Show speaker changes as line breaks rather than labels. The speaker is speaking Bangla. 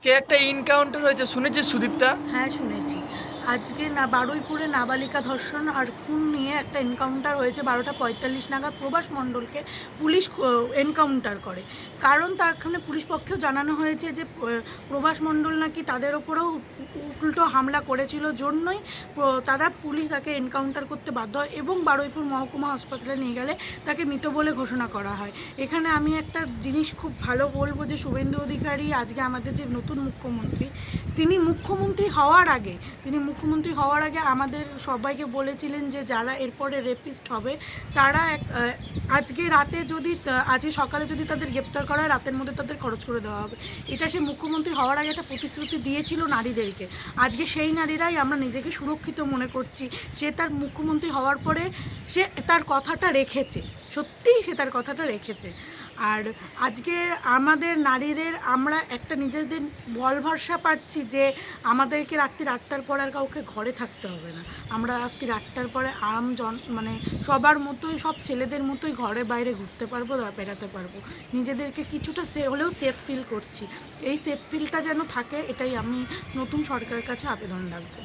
আজকে একটা এনকাউন্টার হয়েছে, শুনেছিস সুদীপ্তা?
হ্যাঁ শুনেছি। আজকে না বারুইপুরে নাবালিকা ধর্ষণ আর খুন নিয়ে একটা এনকাউন্টার হয়েছে 12:45 নাগাদ। প্রভাস মণ্ডলকে পুলিশ এনকাউন্টার করে। কারণ তারখানে পুলিশ পক্ষেও জানানো হয়েছে যে প্রভাস মণ্ডল নাকি তাদের ওপরেও উল্টো হামলা করেছিল, জন্যই তারা পুলিশ তাকে এনকাউন্টার করতে বাধ্য হয় এবং বারুইপুর মহকুমা হাসপাতালে নিয়ে গেলে তাকে মৃত বলে ঘোষণা করা হয়। এখানে আমি একটা জিনিস খুব ভালো বলবো যে শুভেন্দু অধিকারী আজকে আমাদের যে নতুন মুখ্যমন্ত্রী, তিনি মুখ্যমন্ত্রী হওয়ার আগে আমাদের সবাইকে বলেছিলেন যে যারা এরপরে রেপিস্ট হবে তারা আজকে রাতে যদি আজকে সকালে যদি তাদের গ্রেপ্তার করা হয়, রাতের মধ্যে তাদের খরচ করে দেওয়া হবে। এটা সে মুখ্যমন্ত্রী হওয়ার আগে একটা প্রতিশ্রুতি দিয়েছিল নারীদেরকে। আজকে সেই নারীরাই আমরা নিজেকে সুরক্ষিত মনে করছি। সে তার মুখ্যমন্ত্রী হওয়ার পরে সে তার কথাটা রেখেছে, সত্যিই সে তার কথাটা রেখেছে। আর আজকে আমাদের নারীদের আমরা একটা নিজেদের বল ভরসা পাচ্ছি যে আমাদেরকে রাত্রি 8টার পর আর কাউকে ঘরে থাকতে হবে না। আমরা রাত্রি 8টার পরে মানে সবার মতোই, সব ছেলেদের মতোই ঘরে বাইরে ঘুরতে পারবো, বেড়াতে পারবো। নিজেদেরকে কিছুটা হলেও সেফ ফিল করছি। এই সেফ ফিলটা যেন থাকে, এটাই আমি নতুন সরকারের কাছে আবেদন রাখবো।